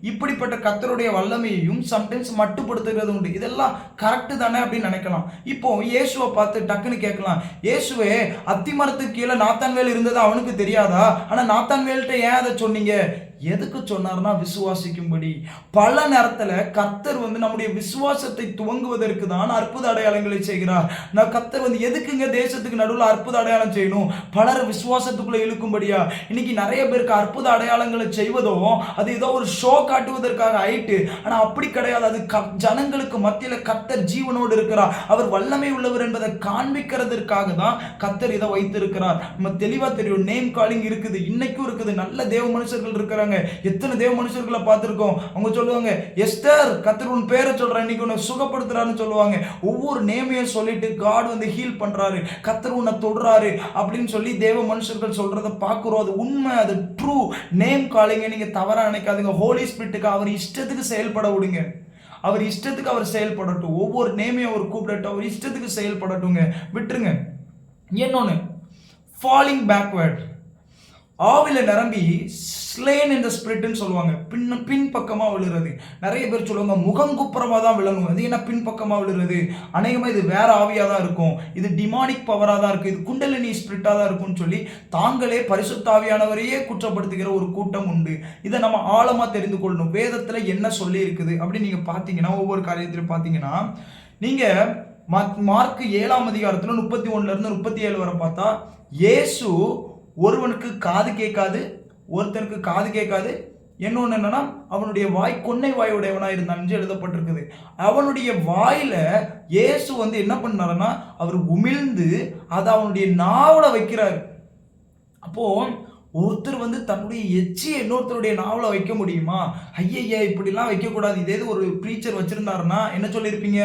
இப்படிப்பட்ட கர்த்தருடைய வல்லமையையும் சம்டைம்ஸ் மட்டுப்படுத்துகிறது உண்டு. இதெல்லாம் கரெக்டு தானே அப்படின்னு நினைக்கலாம். இப்போ இயேசுவை பார்த்து டக்குன்னு கேட்கலாம், இயேசுவே அத்திமரத்துக்கு கீழே நாத்தான்வேல் இருந்தது அவனுக்கு தெரியாதா? ஆனால் நாத்தான்வேல்கிட்ட ஏன் அதை சொன்னீங்க? எதுக்கு சொன்னார்னா விசுவாசிக்கும்படி. பல நேரத்தில் கர்த்தர் வந்து நம்முடைய விசுவாசத்தை துவங்குவதற்கு தான் அற்புத அடையாளங்களை செய்கிறார். நான் கர்த்தர் வந்து எதுக்குங்க தேசத்துக்கு நடுவில் அற்புத அடையாளம் செய்யணும்? பலர் விசுவாசத்துக்குள்ள இழுக்கும்படியா. இன்னைக்கு நிறைய பேருக்கு அற்புத அடையாளங்களை செய்வதோ அது ஏதோ ஒரு ஷோக்காக காட்டுவதற்காக ஆயிட்டு. ஆனா அப்படி கிடையாது. அது ஜனங்களுக்கு மத்தியில கர்த்தர் ஜீவனோடு இருக்கிறார், அவர் வல்லமை உள்ளவர் என்பதை காண்பிக்கிறதற்காக தான் கர்த்தர் இதை வைத்திருக்கிறார். நம்ம தெளிவா தெரியும், நேம் காலிங் இருக்குது, இன்னைக்கும் இருக்குது. நல்ல தேவ மனுஷர்கள் இருக்கிறாங்க. எத்தனை தேவ மனுஷர்களை பார்த்திருக்கோம். அவங்க சொல்லுவாங்க, எஸ்தர் கர்த்தர் உன் பேரை சொல்றேன், இன்னைக்கு உன்னை சுகப்படுத்துறாருன்னு சொல்லுவாங்க. ஒவ்வொரு நேமையும் சொல்லிட்டு காட் வந்து ஹீல் பண்றாரு, கர்த்தர் உன்னை தொடுறாரு அப்படின்னு சொல்லி தேவ மனுஷர்கள் சொல்றதை பார்க்கிறோம். அது உண்மை, அது ட்ரூ. நேம் காலிங்க நீங்க தவறா நினைக்காதீங்க. ஹோலி ஸ்பிரிட்டுக்கு அவர் இஷ்டத்துக்கு செயல்பட விடுங்க. அவர் இஷ்டத்துக்கு அவர் செயல்படட்டும். ஒவ்வொரு நேமையும் அவர் கூப்பிடட்டும், அவர் இஷ்டத்துக்கு செயல்படட்டுங்க, விட்டுருங்க. இன்னொன்னு, ஃபாலிங் பேக்வர்ட், ஆவில நிரம்பி ஸ்லேன் இந்த ஸ்பிரிட்னு சொல்லுவாங்க. பின்பக்கமாக விழுறது. நிறைய பேர் சொல்லுவாங்க முகங்குப்புறமாக தான் விழணும். அது என்ன பின்பக்கமாக விழுறது? அநேகமாக இது வேற ஆவியாக தான் இருக்கும், இது டிமானிக் பவராக தான் இருக்குது, இது குண்டலினி ஸ்பிரிட்டாக தான் இருக்கும்னு சொல்லி தாங்களே பரிசுத்த ஆவியானவரையே குற்றப்படுத்துகிற ஒரு கூட்டம் உண்டு. இதை நம்ம ஆழமாக தெரிந்து கொள்ளணும். வேதத்தில் என்ன சொல்லி இருக்குது அப்படின்னு நீங்கள் பார்த்தீங்கன்னா, ஒவ்வொரு காரியத்திலும் பார்த்தீங்கன்னா, நீங்கள் மார்க் 7ஆம் அதிகாரத்தில் 31 37 வரை பார்த்தா, இயேசு ஒருவனுக்கு காது கேட்காது, ஒருத்தனுக்கு காது கேட்காது, இன்னொன்று என்னன்னா அவனுடைய வாய் கொன்னை வாயுடையவனா இருந்தான் என்று எழுதப்பட்டிருக்குது. அவனுடைய வாயில இயேசு வந்து என்ன பண்ணாருன்னா, அவர் உமிழ்ந்து அதை அவனுடைய நாவல வைக்கிறாரு. அப்போ ஒருத்தர் வந்து தன்னுடைய எச்சியை இன்னொருத்தருடைய நாவல வைக்க முடியுமா? ஐயய்யா இப்படிலாம் வைக்கக்கூடாது. இதே ஒரு ப்ரீச்சர் வச்சிருந்தாருன்னா என்ன சொல்லியிருப்பீங்க?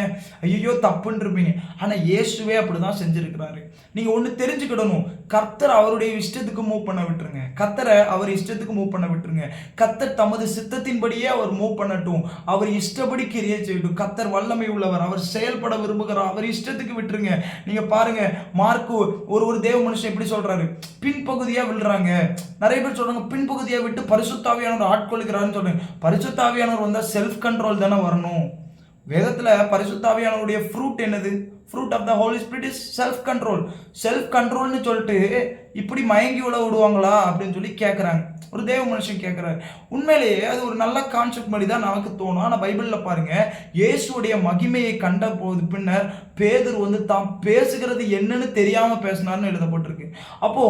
ஐயோ தப்புன்னு இருப்பீங்க. ஆனால் இயேசுவே அப்படிதான் செஞ்சிருக்கிறாரு. நீங்கள் ஒன்று தெரிஞ்சுக்கிடணும், கர்த்தர் அவருடைய இஷ்டத்துக்கு மூவ் பண்ண விட்டுருங்க. கர்த்தரை அவர் இஷ்டத்துக்கு மூவ் பண்ண விட்டுருங்க. கர்த்தர் தமது சித்தத்தின்படியே அவர் மூவ் பண்ணட்டும், அவர் இஷ்டப்படி கிரியை செய்யட்டும். கர்த்தர் வல்லமை உள்ளவர், அவர் செயல்பட விரும்புகிறார், அவர் இஷ்டத்துக்கு விட்டுருங்க. நீங்க பாருங்க, மார்க்கு ஒரு தேவ மனுஷன் எப்படி சொல்றாரு, பின்பகுதியா விழுறாங்க. நிறைய பேர் சொல்றாங்க பின்பகுதியை விட்டு பரிசுத்தாவியானவர் ஆட்கொள்கிறாருன்னு சொல்றாங்க. பரிசுத்தாவியானவர் வந்தா செல்ஃப் கண்ட்ரோல் தானே வரணும். வேதத்துல பரிசுத்தாவியானவருடைய ஃப்ரூட் என்னது? Fruit of the holy spirit is self control. Self கண்ட்ரோல்னு சொல்லிட்டு இப்படி மயங்கி உள்ள விடுவாங்களா அப்படின்னு சொல்லி கேட்குறாங்க. ஒரு தேவ மனுஷன் கேட்குறாரு. உண்மையிலேயே அது ஒரு நல்ல கான்செப்ட் மாதிரி தான் நமக்கு தோணும். ஆனால் பைபிளில் பாருங்க, இயேசுடைய மகிமையை கண்ட போது பின்னர் பேதுரு வந்து தாம் பேசுகிறது என்னன்னு தெரியாமல் பேசினார்னு எழுதப்பட்டிருக்கு. அப்போ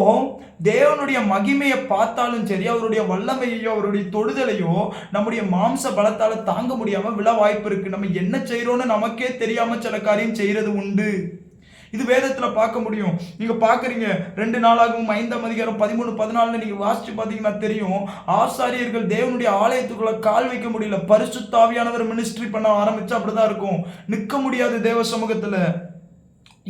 தேவனுடைய மகிமையை பார்த்தாலும் சரி, அவருடைய வல்லமையோ அவருடைய தொடுதலையோ நம்முடைய மாம்ச பலத்தால் தாங்க முடியாமல் விழ வாய்ப்பு இருக்கு. நம்ம என்ன செய்யறோம்னு நமக்கே தெரியாம சில காரியம் செய்யறது உண்டு. இது வேதத்துல பார்க்க முடியும். நீங்க பாக்குறீங்க, 2 நாளாகவும் 5ஆம் அதிகாரம் 13 14 நீங்க வாசிச்சு பாத்தீங்கன்னா தெரியும். ஆசாரியர்கள் தேவனுடைய ஆலயத்துக்குள்ள கால் வைக்க முடியல. பரிசுத்த ஆவியானவர் மினிஸ்ட்ரி பண்ண ஆரம்பிச்சா அப்படிதான் இருக்கும். நிக்க முடியாது தேவ சமூகத்துல.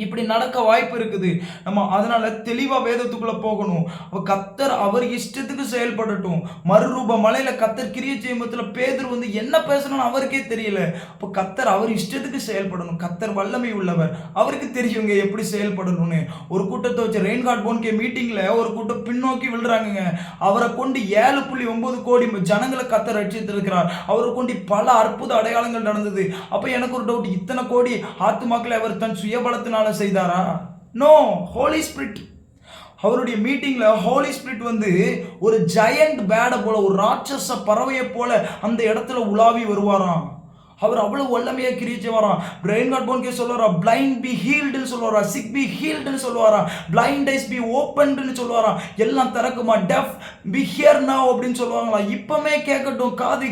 இப்படி நடக்க வாய்ப்பு இருக்குது. நம்ம அதனால தெளிவா வேதத்துக்குள்ள போகணும். கர்த்தர் அவர் இஷ்டத்துக்கு செயல்படட்டும். மறுரூப மலையில கர்த்தர் கிரியை செய்யும்போது பேதுரு வந்து என்ன பேசணும்னு அவருக்கே தெரியல. அப்போ கர்த்தர் அவர் இஷ்டத்துக்கு செயல்படணும். கர்த்தர் வல்லமை உள்ளவர், அவருக்கு தெரியுங்க எப்படி செயல்படணும்னு. ஒரு கூட்டத்தை வச்சு ரெயின்கார்ட் போன்கே மீட்டிங்ல ஒரு கூட்டம் பின்னோக்கி விழுறாங்க. அவரை கொண்டு 7.9 கோடி ஜனங்களை கர்த்தர் ரட்சித்திருக்கிறார். அவரை கொண்டு பல அற்புத அடையாளங்கள் நடந்தது. அப்ப எனக்கு ஒரு டவுட், இத்தனை கோடி ஆத்துமாக்களை அவர் தன் சுயபலத்தினால் செய்தாரா? நோ. ஹோலி ஸ்பிரிட், அவருடைய மீட்டிங்ல ஹோலி ஸ்பிரிட் வந்து ஒரு ஜெயண்ட் பேட போல, ஒரு ராட்சச பறவையை போல அந்த இடத்துல உலாவி வருவாராம். அவர் அவ்வளவு வல்லமையா கிரியை வரான். பிரெயின் காட் போன்கே சொல்லுவாரா, பிளைண்ட் பி ஹீல்டுன்னு சொல்லுவாரா, சிக் பி ஹீல்டுன்னு சொல்லுவாரா, பிளைண்ட் ஐஸ் பி ஓப்பன்டுன்னு சொல்லுவாரா, எல்லாம் திறக்குமா, டெஃப் பி ஹியர் நவ் அப்படின்னு சொல்லுவாங்களா. இப்பமே கேட்கட்டும், காது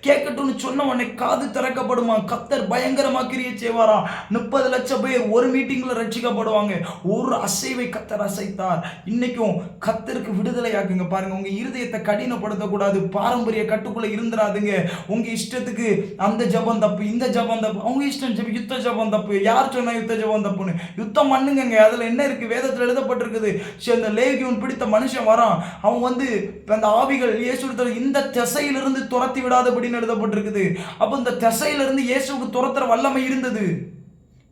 கேட்கட்டும்னு சொன்ன உடனே காது திறக்கப்படுமா. கர்த்தர் பயங்கரமா கிரியை செய்வாரா. 30 லட்சம் பேர் ஒரு மீட்டிங்ல ரட்சிக்கப்படுவாங்க. ஒரு அசைவை கர்த்தர் அசைத்தார். இன்னைக்கும் கர்த்தருக்கு விடுதலை ஆக்குங்க. பாருங்க, உங்க இருதயத்தை கடினப்படுத்தக்கூடாது, பாரம்பரிய கட்டுக்குள்ள இருந்துடாதுங்க. உங்க இஷ்டத்துக்கு அந்த ஜபம் தப்பு, இந்த ஜபம் தப்பு, அவங்க இஷ்டம். யுத்த ஜபம் தப்பு. யார் சொன்னா யுத்த ஜபம் தப்புன்னு? யுத்தம் பண்ணுங்க. அதுல என்ன இருக்கு? வேதத்துல எழுதப்பட்டிருக்குது. அந்த லேகியோன் பிடித்த மனுஷன் வரான், அவன் வந்து அந்த ஆவிகள் இயேசு இந்த திசையிலிருந்து துரத்தி விடாதபடின்னு எழுதப்பட்டிருக்குது. அப்ப இந்த திசையிலிருந்து இயேசுக்கு துரத்துற வல்லமை இருந்தது.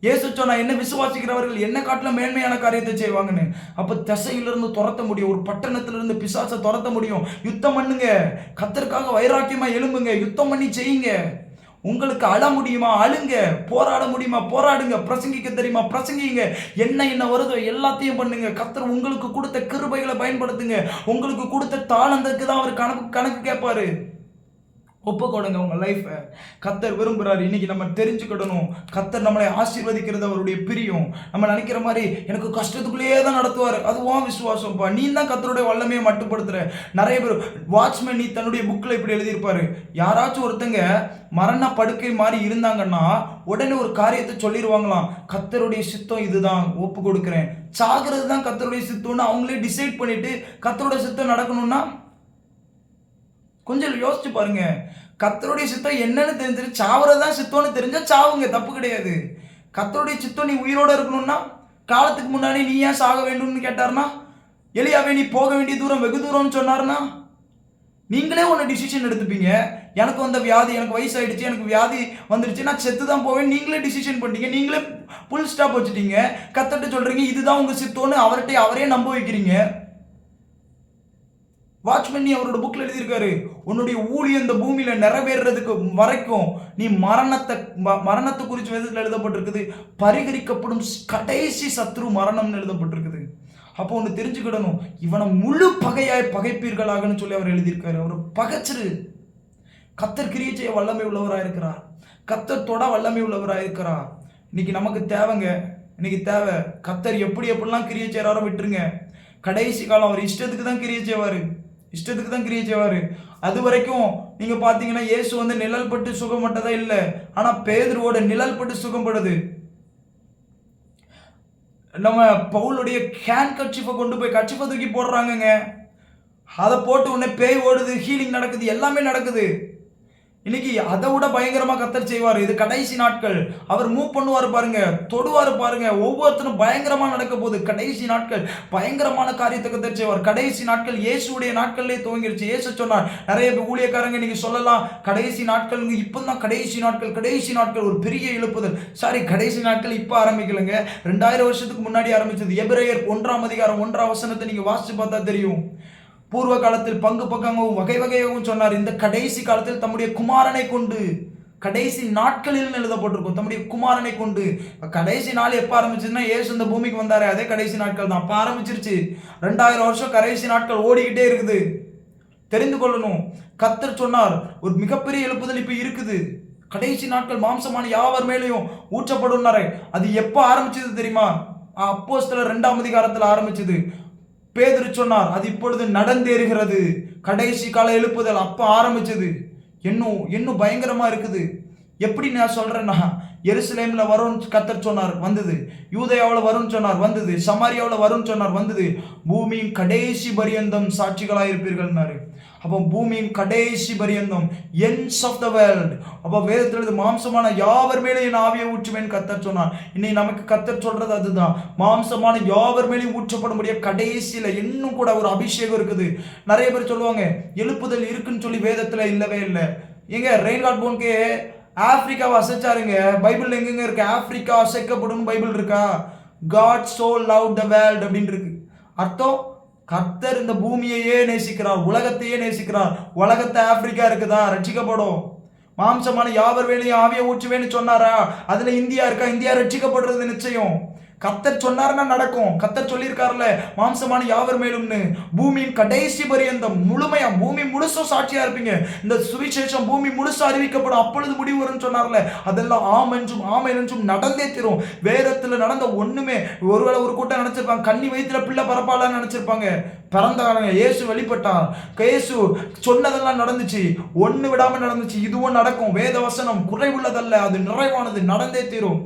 இயேசு சொன்னா, என்ன விசுவாசிக்கிறவர்கள் என்ன காட்டிலும் மேன்மையான காரியத்தை செய்வாங்கன்னு. அப்ப திசையிலிருந்து துரத்த முடியும். ஒரு பட்டணத்திலிருந்து பிசாசை துரத்த முடியும். யுத்தம் பண்ணுங்க. கர்த்தருக்காக வைராக்கியமா எழும்புங்க. யுத்தம் பண்ணி செய்யுங்க. உங்களுக்கு அழ முடியுமா அழுங்க, போராட முடியுமா போராடுங்க, பிரசங்கிக்க தெரியுமா பிரசங்கிங்க, என்ன வருதோ எல்லாத்தையும் பண்ணுங்க. கர்த்தர் உங்களுக்கு கொடுத்த கிருபைகளை பயன்படுத்துங்க. உங்களுக்கு கொடுத்த தாளந்துக்கு தான் அவர் கணக்கு கேட்பாரு. ஒப்பு கொடுங்க உங்க லைஃப. கர்த்தர் விரும்புறாரு. இன்னைக்கு நம்ம தெரிஞ்சுக்கிடணும், கர்த்தர் நம்மளை ஆசீர்வதிக்கிறது அவருடைய பிரியம். நம்ம நினைக்கிற மாதிரி எனக்கு கஷ்டத்துக்குள்ளேயே தான் நடத்துவாரு, அது உன் விசுவாசம்ப்பா. நீ தான் கர்த்தருடைய வல்லமையை மட்டுப்படுத்துற. நிறைய பேர் வாட்ச்மேன் நீ தன்னுடைய புக்ல இப்படி எழுதியிருப்பாரு, யாராச்சும் ஒருத்தங்க மரண படுக்கை மாதிரி இருந்தாங்கன்னா உடனே ஒரு காரியத்தை சொல்லிடுவாங்களாம், கர்த்தருடைய சித்தம் இதுதான், ஒப்பு கொடுக்குறேன். சாகிறது தான் கர்த்தருடைய சித்தம்னு அவங்களே டிசைட் பண்ணிட்டு கர்த்தருடைய சித்தம் நடக்கணும்னா கொஞ்சம் யோசிச்சு பாருங்க. கர்த்தருடைய சித்தம் என்னன்னு தெரிஞ்சிரு, சாவறதுதான் சித்தம்னு தெரிஞ்சா சாவுங்க, தப்பு கிடையாது. கர்த்தருடைய சித்தம் நீ உயிரோட இருக்கணும்னா, காலத்துக்கு முன்னாடி நீ ஏன் சாக வேண்டும்னு கேட்டார்னா, எலியாவே நீ போக வேண்டிய தூரம் வெகு தூரம்னு சொன்னார்னா, நீங்களே ஒன்று டிசிஷன் எடுத்துப்பீங்க. எனக்கு வந்த வியாதி, எனக்கு வயசாயிடுச்சு, எனக்கு வியாதி வந்துடுச்சு, நான் செத்து தான் போவேன், நீங்களே டிசிஷன் பண்ணிட்டீங்க, நீங்களே புல் ஸ்டாப் வச்சுட்டீங்க. கர்த்தர்ட்ட சொல்றீங்க இதுதான் உங்க சித்தம்னு, அவரே நம்ப வைக்கிறீங்க. வாட்ச்மேன் அவரோட புக்ல எழுதியிருக்காரு, உன்னுடைய ஊழியம் இந்த பூமியில நிறைவேறதுக்கு வரைக்கும் நீ மரணத்தை குறித்து வேதத்தில் எழுதப்பட்டிருக்குது, பரிகரிக்கப்படும் கடைசி சத்ரு மரணம்னு எழுதப்பட்டிருக்குது. அப்போ ஒன்று தெரிஞ்சுக்கிடணும், இவனை முழு பகையாய் பகைப்பீர்களாகன்னு சொல்லி அவர் எழுதியிருக்காரு. அவர் பகைச்சிரு. கர்த்தர் கிரியை செய்ய வல்லமை உள்ளவராக இருக்கிறார், கர்த்தர் தொட வல்லமை உள்ளவராக இருக்கிறார். இன்னைக்கு நமக்கு தேவைங்க, இன்னைக்கு தேவை கர்த்தர் எப்படிலாம் கிரியை செய்யறாரோ விட்டுருங்க. கடைசி காலம் அவர் இஷ்டத்துக்கு தான் கிரியை செய்வாரு, இஷ்டத்துக்கு தான் கிரியை செய்வாரு. அது வரைக்கும் நீங்க பாத்தீங்கன்னா இயேசு நிழல் பட்டு சுகப்பட்டதா இல்லை, ஆனா பேதுருவோட நிழல் பட்டு சுகப்படுது. நம்ம பவுலுடைய ஹேண்ட் கர்ச்சீஃபை கொண்டு போய் கர்ச்சீஃபை தூக்கி போடுறாங்கங்க, அதை போட்டு உடனே பேய் ஓடுது, ஹீலிங் நடக்குது, எல்லாமே நடக்குது. இன்னைக்கு அதை விட பயங்கரமா கர்த்தர் செய்வார். இது கடைசி நாட்கள், அவர் மூவ் பண்ணுவார் பாருங்க, தொடுவார் பாருங்க, ஒவ்வொருத்தரும் பயங்கரமா நடக்க போகுது. கடைசி நாட்கள் பயங்கரமான காரியத்தை கர்த்தர் செய்வார். கடைசி நாட்கள் இயேசுடைய நாட்கள்லேயே துவங்கிருச்சு. இயேசு சொன்னார், நிறைய ஊழியக்காரங்க நீங்க சொல்லலாம் கடைசி நாட்கள், இப்பதான் கடைசி நாட்கள், கடைசி நாட்கள் ஒரு பெரிய எழுப்புதல். சாரி, கடைசி நாட்கள் இப்ப ஆரம்பிக்கலங்க, 2000 வருஷத்துக்கு முன்னாடி ஆரம்பிச்சது. எபிரேயர் 1ஆம் அதிகாரம் 1ஆம் வசனத்தை நீங்க வாசிச்சு பார்த்தா தெரியும். பூர்வ காலத்தில் பங்கு பங்காகவும் வகை வகையாகவும் சொன்னார். இந்த கடைசி காலத்தில் தம்முடைய குமாரனை கொண்டு, கடைசி நாட்களில் எழுதப்பட்டிருக்கும், தம்முடைய குமாரனை கொண்டு. கடைசி நாள் எப்ப ஆரம்பிச்சதுன்னா இயேசு இந்த பூமிக்கு வந்தாரு, அதே கடைசி நாட்கள் தான். அப்ப ஆரம்பிச்சிருச்சு. 2000 வருஷம் கடைசி நாட்கள் ஓடிக்கிட்டே இருக்குது. தெரிந்து கொள்ளணும், கர்த்தர் சொன்னார் ஒரு மிகப்பெரிய எழுப்புதல் இப்ப இருக்குது. கடைசி நாட்கள் மாம்சமான யாவர் மேலேயும் ஊற்றப்படும். அது எப்ப ஆரம்பிச்சது தெரியுமா? அப்போஸ்தலர் 2ஆம் அதிகாரத்தில் ஆரம்பிச்சது. பேதுரு சொன்னார், அது இப்பொழுது நடந்தேறுகிறது. கடைசி கால எழுப்புதல் அப்ப ஆரம்பிச்சது. இன்னும் பயங்கரமா இருக்குது. எப்படி நான் சொல்றேன்னா, எருசலேம்ல வரும்னு கர்த்தர் சொன்னார், வந்தது. யூதேயாவில் வரும்னு சொன்னார், வந்தது. சமாரியாவில் வரும்னு சொன்னார், வந்தது. பூமியின் கடைசி பரியந்தம் சாட்சிகளாக இருப்பீர்கள்னாரு. அப்போ பூமியின் கடைசி பரியந்தம், எண்ட்ஸ் ஆஃப் த வேர்ல்ட். அப்போ வேதத்தில் மாம்சமான யாவர் மேலே என் ஆவியை ஊற்றுவேன் கர்த்தர் சொன்னார். இன்னைக்கு நமக்கு கர்த்தர் சொல்றது அதுதான், மாம்சமான யாவர் மேலேயும் ஊற்றப்படும்படிய கடைசியில இன்னும் கூட ஒரு அபிஷேகம் இருக்குது. நிறைய பேர் சொல்லுவாங்க எழுப்புதல் இருக்குன்னு சொல்லி வேதத்துல இல்லவே இல்லை. எங்க ரெயின்கார்ட் போன்கே ஆப்பிரிக்காவை அசைச்சாருங்க. பைபிள் எங்கெங்க இருக்கு ஆப்பிரிக்கா அசைக்கப்படும் பைபிள் இருக்கா? God so loved the world அப்படின்னு இருக்கு. அர்த்தம் கர்த்தர் இந்த பூமியையே நேசிக்கிறார், உலகத்தையே நேசிக்கிறார். உலகத்தை ஆப்பிரிக்கா இருக்குதா? ரட்சிக்கப்படும். மாம்சமான யாவர் வேலையும் ஆவியை ஊற்றுவேன்னு சொன்னாரா? அதுல இந்தியா இருக்கா? இந்தியா ரட்சிக்கப்படுறது நிச்சயம். கர்த்தர் சொன்னார்னா நடக்கும். கர்த்தர் சொல்லியிருக்காருல, மாம்சமான யாவர் மேலும்னு. பூமியின் கடைசி பரியந்தம் முழுமையா, பூமி முழுசும் சாட்சியா இருப்பீங்க. இந்த சுவிசேஷம் பூமி முழுசும் அறிவிக்கப்படும், அப்பொழுது முடிவு வரும்னு சொன்னார்ல, அதெல்லாம் ஆம் என்றும் நடந்தே தீரும். வேதத்துல நடந்த ஒண்ணுமே, ஒருவேளை ஒரு கூட்டம் நினைச்சிருப்பாங்க கன்னி வயிற்றுல பிள்ளை பரப்பாலான்னு நினைச்சிருப்பாங்க. பிறந்தாங்க, இயேசு வெளிப்பட்டார், இயேசு சொன்னதெல்லாம் நடந்துச்சு, ஒண்ணு விடாம நடந்துச்சு. இதுவும் நடக்கும். வேத வசனம் குறைவுள்ளதல்ல, அது நிறைவானது, நடந்தே தீரும்.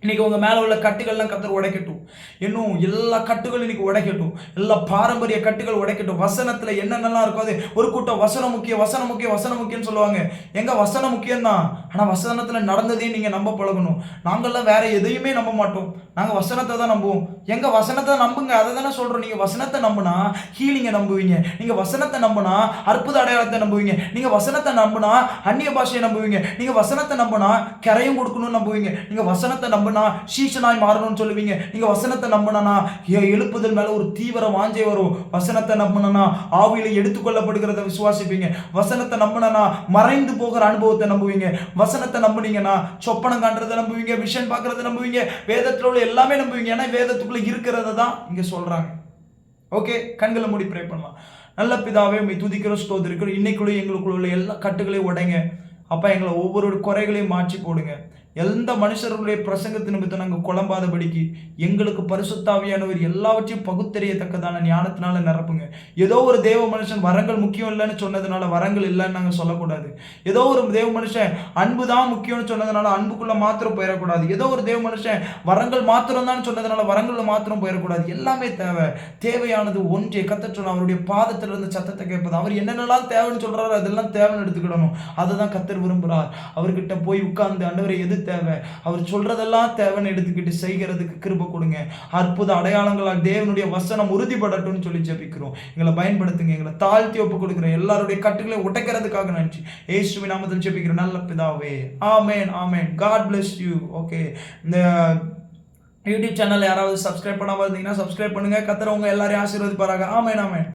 இன்னைக்கு உங்க மேல உள்ள கட்டுகள்லாம் கர்த்தர் உடைக்கட்டும். இன்னும் எல்லா கட்டுகளும் இன்னைக்கு உடைக்கட்டும். எல்லா பாரம்பரிய கட்டுகள் உடைக்கட்டும். வசனத்துல என்னென்னலாம் இருக்கும், அது ஒரு கூட்டம் வசனம் முக்கியம், வசனம் முக்கியம், வசனம் முக்கியம்னு சொல்லுவாங்க. எங்க வசனம் முக்கியம் தான், ஆனா வசனத்துல நடந்ததையும் நீங்க நம்ப பழகணும். நாங்கள்லாம் வேற எதையுமே நம்ப மாட்டோம், நாங்க வசனத்தை தான் நம்புவோம். எங்க வசனத்தை நம்புங்க, அதை தானே சொல்றோம். நீங்க வசனத்தை நம்புனா ஹீலிங்கை நம்புவீங்க, நீங்க வசனத்தை நம்புனா அற்புத அடையாளத்தை நம்புவீங்க, நீங்க வசனத்தை நம்புனா அந்நிய பாஷையை நம்புவீங்க, நீங்க வசனத்தை நம்புனா கரையும் கொடுக்கணும்னு நம்புவீங்க, நீங்க வசனத்தை நம்புனா சீஷனாய் மாறணும்னு சொல்லுவீங்க. நீங்க வசனத்தை நம்பினா எழுப்புதல் மேல ஒரு தீவிர வாஞ்சை வரும். வசனத்தை நம்பினா ஆவியில எடுத்துக்கொள்ளப்படுகிறத விசுவாசிப்பீங்க. வசனத்தை நம்பினா மறைந்து போகிற அனுபவத்தை நம்புவீங்க. வசனத்தை நம்புனீங்கன்னா சொப்பனம் காண்றதை நம்புவீங்க, விஷன் பார்க்கறதை நம்புவீங்க, வேதத்துல உள்ள எல்லாமே நம்புவீங்க. ஏன்னா வேதத்துக்குள்ள இருக்கிறத தான் இங்க சொல்றாங்க. ஓகே, கண்களை மூடி ப்ரே பண்ணலாம். நல்ல பிதாவே உம்மை துதிக்கிறோம், ஸ்தோத்திரிக்கிறோம். இன்னைக்குள்ள எங்களுக்குள்ள உள்ள எல்லா கட்டுகளையும் உடைங்க. அப்பா, எங்களை ஒவ்வொரு குறைகளையும் மாற்றி போடுங்க. எந்த மனுஷர்களுடைய பிரசங்கத்து நிமித்தம் நாங்கள் குழம்பாதபடிக்கு எங்களுக்கு பரிசுத்த ஆவியானவர் எல்லாவற்றையும் பகுத்தறியத்தக்கதான ஞானத்தினால நிரப்புங்க. ஏதோ ஒரு தேவ மனுஷன் வரங்கள் முக்கியம் இல்லைன்னு சொன்னதுனால வரங்கள் இல்லைன்னு நாங்கள் சொல்லக்கூடாது. ஏதோ ஒரு தேவ மனுஷன் அன்பு தான் முக்கியம்னு சொன்னதுனால அன்புக்குள்ள மாத்திரம் போயிடக்கூடாது. ஏதோ ஒரு தேவ மனுஷன் வரங்கள் மாத்திரம் தான் சொன்னதுனால வரங்கள் மாத்திரம் போயிடக்கூடாது. எல்லாமே தேவை. தேவையானது ஒன்றே. கர்த்தர் சொன்ன அவருடைய பாதத்திலிருந்து சத்தத்தை கேட்பது. அவர் என்னென்னலாம் தேவைன்னு சொல்றாரு அதெல்லாம் தேவைன்னு எடுத்துக்கிடணும். அதை தான் கர்த்தர் விரும்புகிறார். அவர்கிட்ட போய் உட்கார்ந்து ஆண்டவரே எது தேவை, அவர் சொல்றதெல்லாம் தேவைன்னு எடுத்துக்கிட்டு செய்கிறதுக்கு கிருபை கொடுங்க. அற்புத அடையாளங்களால் தேவனுடைய வசனம் உறுதிப்படட்டும்னு சொல்லி ஜெபிக்கிறோம். எங்களை பயன்படுத்துங்க. எங்களை தாழ்த்தி ஒப்பு கொடுக்குறோம். எல்லாருடைய கட்டுகளை உடைக்கிறதுக்காக நன்றி. இயேசுவின் நாமத்தில் ஜெபிக்கிறோம் நல்ல பிதாவே. Amen, amen. God bless you. Okay, இந்த யூடியூப் சேனல் யாராவது சப்ஸ்கிரைப் பண்ணாமல் இருந்தீங்கன்னா சப்ஸ்கிரைப் பண்ணுங்க. கர்த்தர் உங்க எல்லாரையும் ஆசீர்வதிப்பாராக. ஆமென், ஆமென்.